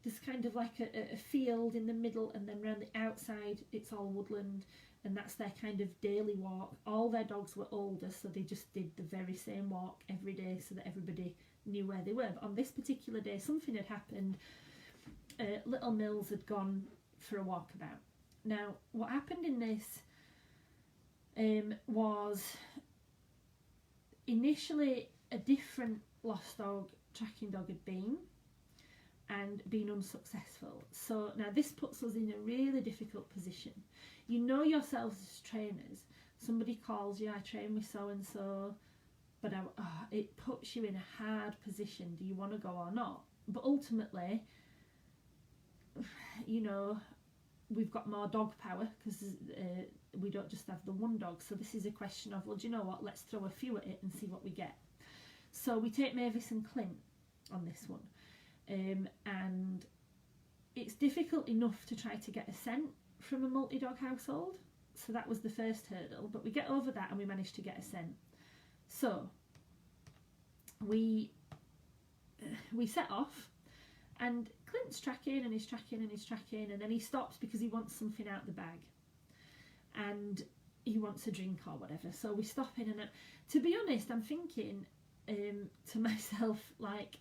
there's kind of like a field in the middle, and then around the outside it's all woodland, and that's their kind of daily walk. All their dogs were older, so they just did the very same walk every day so that everybody knew where they were. But on this particular day, something had happened. Little Mills had gone for a walkabout. Now, what happened in this was initially a different lost dog, tracking dog had been unsuccessful. So now this puts us in a really difficult position. You know yourselves as trainers. Somebody calls you, I train with so and so, but it puts you in a hard position. Do you want to go or not? But ultimately, you know, we've got more dog power because we don't just have the one dog. So this is a question of, well, do you know what? Let's throw a few at it and see what we get. So we take Mavis and Clint on this one. And it's difficult enough to try to get a scent from a multi-dog household. So that was the first hurdle. But we get over that and we manage to get a scent. So we set off, and Clint's tracking and he's tracking and he's tracking, and then he stops because he wants something out the bag and he wants a drink or whatever. So we stop in, and to be honest, I'm thinking to myself, like,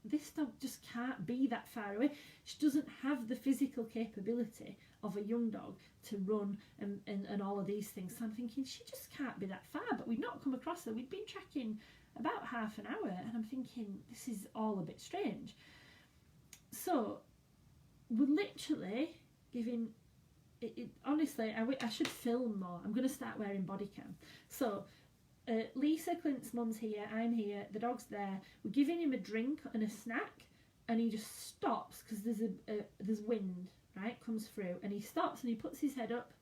this dog just can't be that far away. She doesn't have the physical capability of a young dog to run and all of these things. So I'm thinking she just can't be that far, but we'd not come across her. We'd been tracking about half an hour, and I'm thinking this is all a bit strange. So we're literally giving it honestly, I should film more. I'm going to start wearing body cam. So Lisa, Clint's mum's here, I'm here, the dog's there. We're giving him a drink and a snack, and he just stops because there's wind, right, comes through, and he stops and he puts his head up.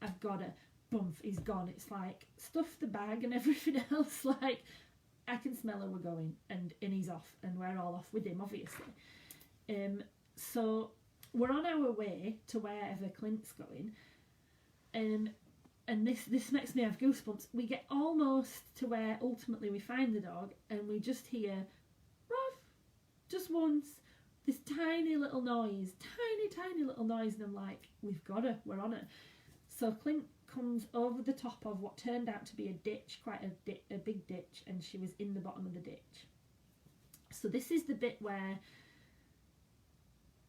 I've got her. Bump, he's gone. It's like, stuff the bag and everything else. Like, I can smell her, we're going, and he's off, and we're all off with him, obviously. So we're on our way to wherever Clint's going, and this makes me have goosebumps. We get almost to where ultimately we find the dog, and we just hear, ruff, just once, this tiny little noise, tiny little noise, and I'm like, we've got her, we're on her. So Clint comes over the top of what turned out to be a ditch, quite a big ditch, and she was in the bottom of the ditch. So this is the bit where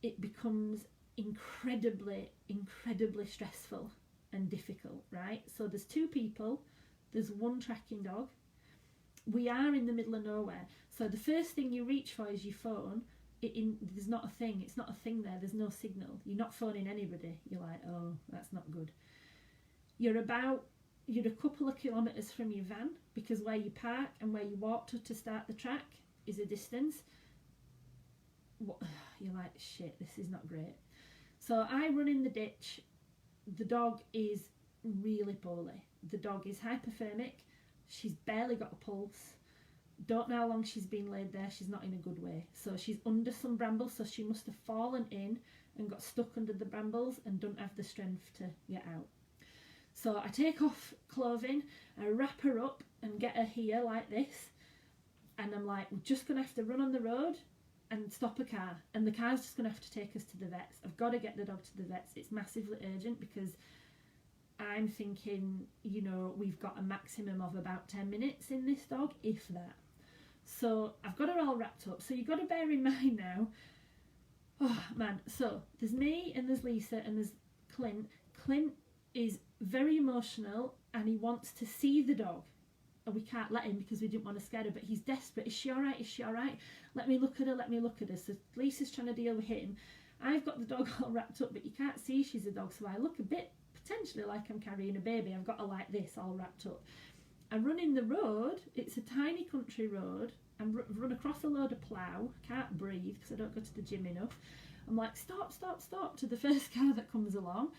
it becomes incredibly stressful and difficult, right? So there's two people, there's one tracking dog. We are in the middle of nowhere. So the first thing you reach for is your phone. There's not a thing. It's not a thing there. There's no signal. You're not phoning anybody. You're like, oh, that's not good. You're a couple of kilometres from your van, because where you park and where you walk to start the track is a distance. You're like, shit, this is not great. So I run in the ditch. The dog is really poorly. The dog is hypothermic. She's barely got a pulse. Don't know how long she's been laid there. She's not in a good way. So she's under some brambles, so she must have fallen in and got stuck under the brambles and don't have the strength to get out. So I take off clothing, I wrap her up and get her here like this, and I'm like, we're just going to have to run on the road and stop a car, and the car's just going to have to take us to the vets. I've got to get the dog to the vets. It's massively urgent, because I'm thinking, you know, we've got a maximum of about 10 minutes in this dog, if that. So I've got her all wrapped up. So you've got to bear in mind now, oh man, so there's me and there's Lisa and there's Clint. Clint is very emotional and he wants to see the dog. And we can't let him because we didn't want to scare her, but he's desperate. Is she all right? Is she all right? Let me look at her, let me look at her. So Lisa's trying to deal with him. I've got the dog all wrapped up, but you can't see she's a dog, so I look a bit potentially like I'm carrying a baby. I've got her like this, all wrapped up. I run in the road. It's a tiny country road. I run across a load of plough. I can't breathe because I don't go to the gym enough. I'm like, stop, stop, stop, to the first car that comes along.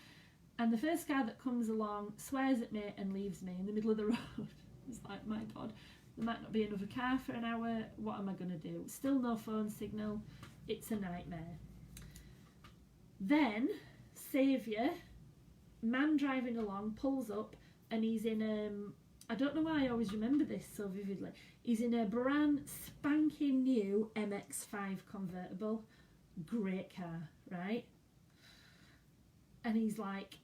And the first car that comes along swears at me and leaves me in the middle of the road. It's like, my God, there might not be another car for an hour. What am I going to do? Still no phone signal. It's a nightmare. Then, saviour, man driving along, pulls up, and he's in, I don't know why I always remember this so vividly. He's in a brand spanking new MX-5 convertible. Great car, right? And he's like,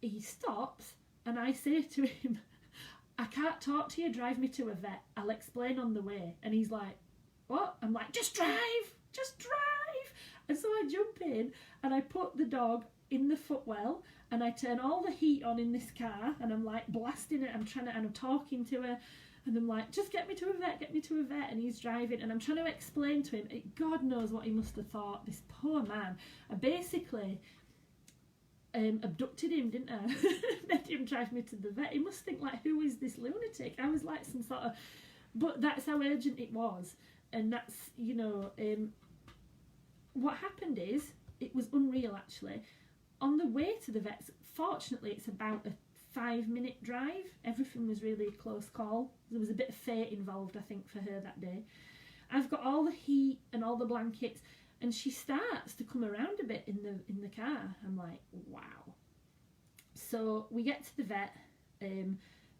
he stops, and I say to him, I can't talk to you, drive me to a vet. I'll explain on the way. And he's like, what? I'm like, just drive. And so I jump in and I put the dog in the footwell and I turn all the heat on in this car and I'm like blasting it. And I'm talking to her and I'm like, just get me to a vet. And he's driving and I'm trying to explain to him. God knows what he must have thought, this poor man. I basically abducted him, didn't I? Made him drive me to the vet. He must think like, who is this lunatic? I was like some sort of, but that's how urgent it was. And that's, you know, what happened is, it was unreal actually. On the way to the vets, fortunately it's about a 5-minute drive. Everything was really a close call. There was a bit of fate involved, I think, for her that day. I've got all the heat and all the blankets, and she starts to come around a bit in the car. I'm like, wow. So we get to the vet.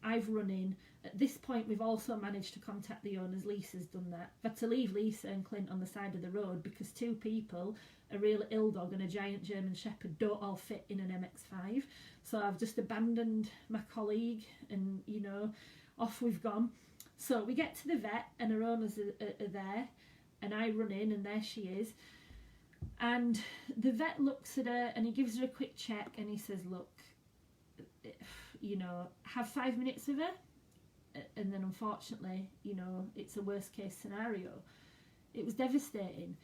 I've run in. At this point, we've also managed to contact the owners. Lisa's done that. But to leave Lisa and Clint on the side of the road because 2 people, a real ill dog and a giant German Shepherd, don't all fit in an MX-5. So I've just abandoned my colleague and, you know, off we've gone. So we get to the vet and her owners are there and I run in and there she is. And the vet looks at her and he gives her a quick check and he says, look, you know, have 5 minutes of her. And then unfortunately, you know, it's a worst case scenario. It was devastating.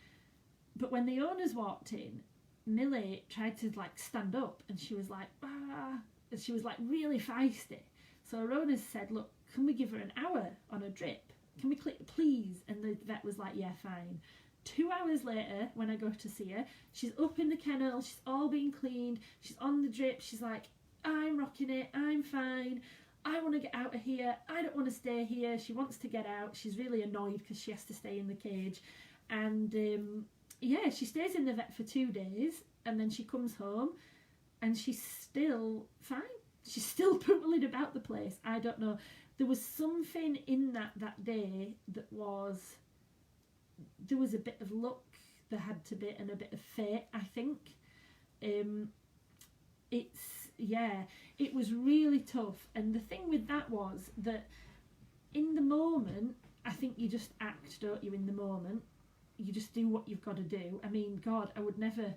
But when the owners walked in, Millie tried to like stand up and she was like, and she was like really feisty. So her owners said, look, can we give her an hour on a drip? Can we click, please? And the vet was like, yeah, fine. 2 hours later, when I go to see her, she's up in the kennel, she's all been cleaned, she's on the drip, she's like, I'm rocking it, I'm fine. I want to get out of here. I don't want to stay here. She wants to get out. She's really annoyed because she has to stay in the cage. And yeah, she stays in the vet for 2 days and then she comes home and she's still fine. She's still pootling about the place. I don't know. There was something in that day that was, there was a bit of luck. There had to be, and a bit of fate, I think. It was really tough. And the thing with that was that in the moment, I think you just act, don't you, in the moment? You just do what you've got to do. I mean, God, I would never...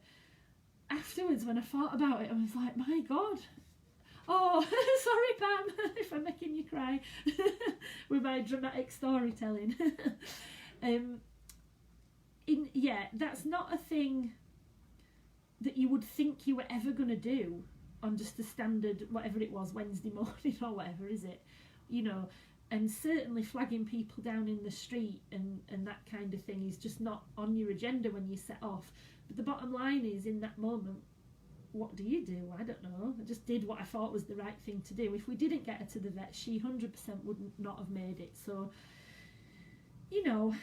Afterwards, when I thought about it, I was like, my God. Oh, sorry, Pam, if I'm making you cry with my dramatic storytelling. That's not a thing that you would think you were ever going to do on just a standard, whatever it was, Wednesday morning or whatever, is it? You know, and certainly flagging people down in the street and that kind of thing is just not on your agenda when you set off. But the bottom line is, in that moment, what do you do? I don't know. I just did what I thought was the right thing to do. If we didn't get her to the vet, she 100% would not have made it. So, you know,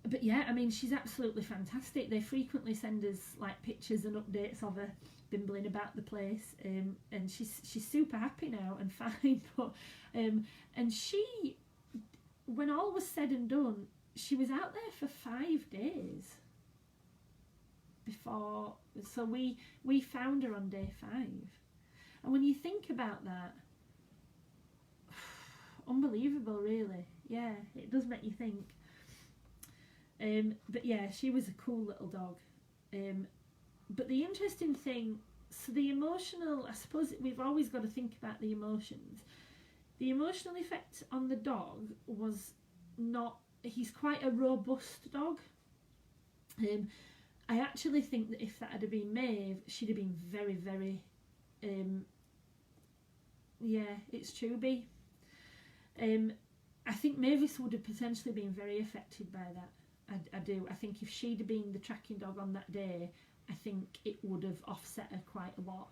but yeah, I mean, she's absolutely fantastic. They frequently send us like pictures and updates of her bimbling about the place, and she's super happy now and fine. But and she, when all was said and done, she was out there for 5 days before. So we found her on day 5, and when you think about that, unbelievable, really. Yeah, it does make you think. But yeah, she was a cool little dog. But the interesting thing, so the emotional, I suppose we've always got to think about the emotions. The emotional effect on the dog was not, he's quite a robust dog. I actually think that if that had been Maeve, she'd have been very, very, it's Truby. I think Mavis would have potentially been very affected by that. I do. I think if she'd have been the tracking dog on that day, I think it would have offset her quite a lot.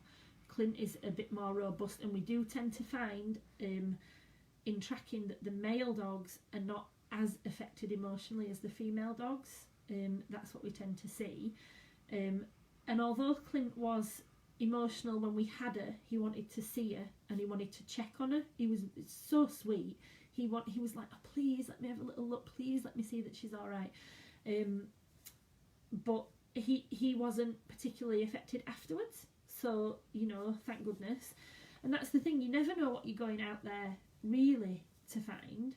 Clint is a bit more robust, and we do tend to find in tracking that the male dogs are not as affected emotionally as the female dogs. That's what we tend to see. And although Clint was emotional when we had her, he wanted to see her and he wanted to check on her. He was so sweet. He was like, oh, please let me have a little look, please let me see that she's all right. But he wasn't particularly affected afterwards, so, you know, thank goodness. And that's the thing, you never know what you're going out there really to find.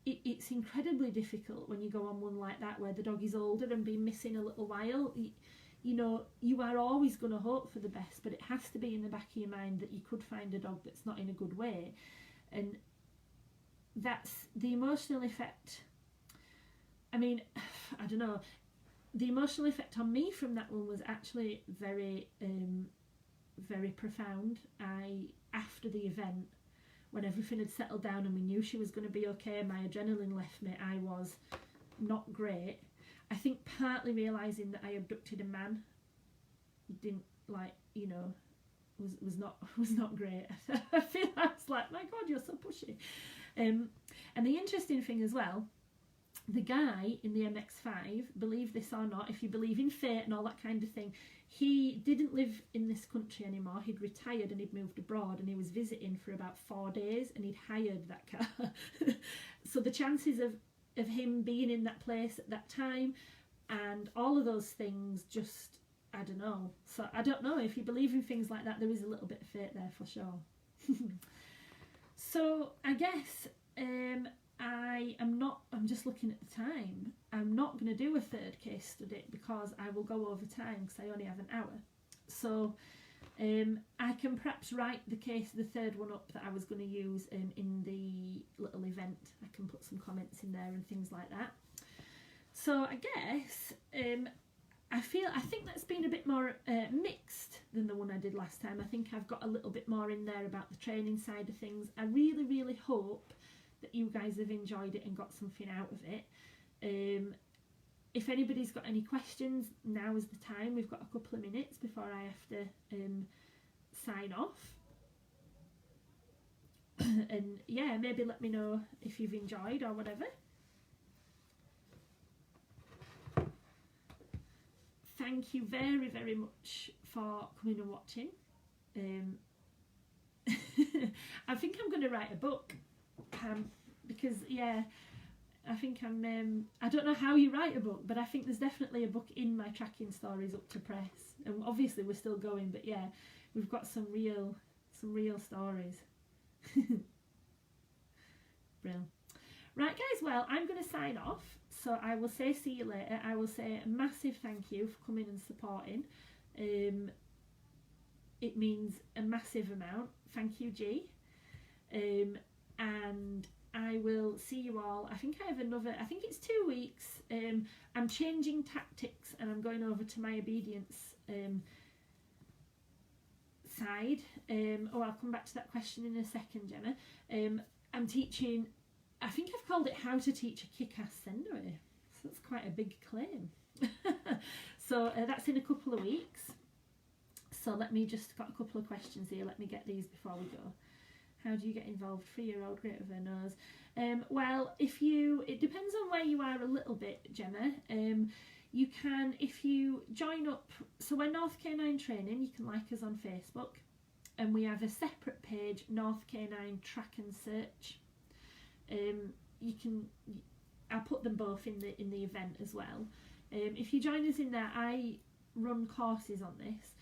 it's incredibly difficult when you go on one like that where the dog is older and been missing a little while. You know, you are always going to hope for the best, but it has to be in the back of your mind that you could find a dog that's not in a good way. And that's the emotional effect. I mean, I don't know, the emotional effect on me from that one was actually very very profound. After the event, when everything had settled down and we knew she was going to be okay, my adrenaline left me, I was not great. I think partly realising that I abducted a man didn't, like, you know, was not great. I feel I was like, my God, you're so pushy. And the interesting thing as well, the guy in the MX5, believe this or not, if you believe in fate and all that kind of thing, he didn't live in this country anymore. He'd retired and he'd moved abroad, and he was visiting for about 4 days, and he'd hired that car. So the chances of him being in that place at that time and all of those things, just, I don't know. So I don't know, if you believe in things like that, there is a little bit of fate there for sure. So I guess I'm just looking at the time. I'm not going to do a third case study because I will go over time because I only have an hour. So I can perhaps write the third one up that I was going to use in the little event. I can put some comments in there and things like that. So I guess I think that's been a bit more mixed than the one I did last time. I think I've got a little bit more in there about the training side of things. I really, really hope that you guys have enjoyed it and got something out of it. If anybody's got any questions, now is the time. We've got a couple of minutes before I have to sign off. And yeah, maybe let me know if you've enjoyed or whatever. Thank you very, very much for coming and watching. I think I'm going to write a book. Because yeah, I think I don't know how you write a book, but I think there's definitely a book in my tracking stories up to press, and obviously we're still going, but yeah, we've got some real stories. Brilliant. Right guys, well, I'm going to sign off, so I will say see you later. I will say a massive thank you for coming and supporting. It means a massive amount. Thank you, G. And I will see you all. I think it's 2 weeks. I'm changing tactics and I'm going over to my obedience side. I'll come back to that question in a second, Gemma. I'm teaching, I think I've called it How to Teach a Kick-Ass Send-Away. So that's quite a big claim. So that's in a couple of weeks. So let me just got a couple of questions here. Let me get these before we go. How do you get involved? 3-year-old, great with her nose. Well, it depends on where you are a little bit, Gemma. You can, if you join up, so we're North Canine Training, you can like us on Facebook, and we have a separate page, North Canine Track and Search. I'll put them both in the event as well. If you join us in there, I run courses on this.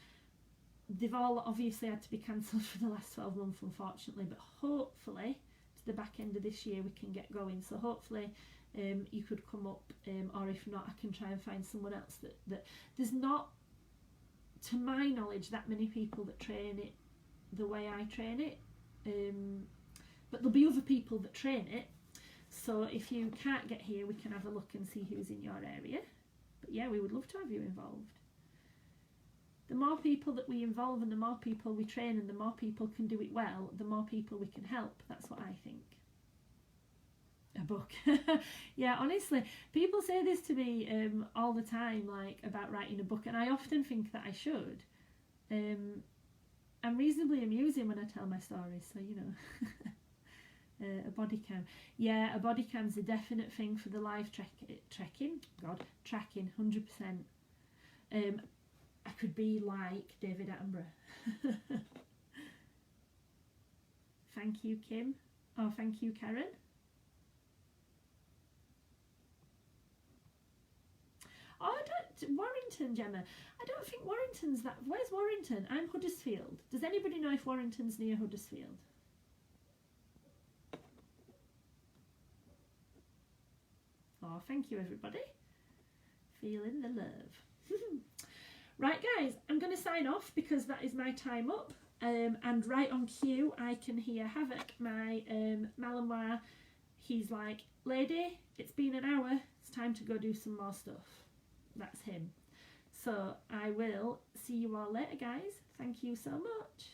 They've all obviously had to be cancelled for the last 12 months, unfortunately, but hopefully to the back end of this year we can get going. So hopefully you could come up, or if not, I can try and find someone else that there's not, to my knowledge, that many people that train it the way I train it, but there'll be other people that train it. So if you can't get here, we can have a look and see who's in your area. But yeah, we would love to have you involved. The more people that we involve and the more people we train and the more people can do it well, the more people we can help. That's what I think. A book. Yeah, honestly, people say this to me all the time, like about writing a book, and I often think that I should. I'm reasonably amusing when I tell my stories, so you know. A body cam. Yeah, a body cam's a definite thing for the live tracking, 100%. I could be like David Attenborough. Thank you, Kim. Oh, thank you, Karen. Oh, Warrington, Gemma. I don't think Warrington's that. Where's Warrington? I'm Huddersfield. Does anybody know if Warrington's near Huddersfield? Oh, thank you, everybody. Feeling the love. Right, guys, I'm going to sign off because that is my time up. And right on cue, I can hear Havoc, my Malinois. He's like, lady, it's been an hour. It's time to go do some more stuff. That's him. So I will see you all later, guys. Thank you so much.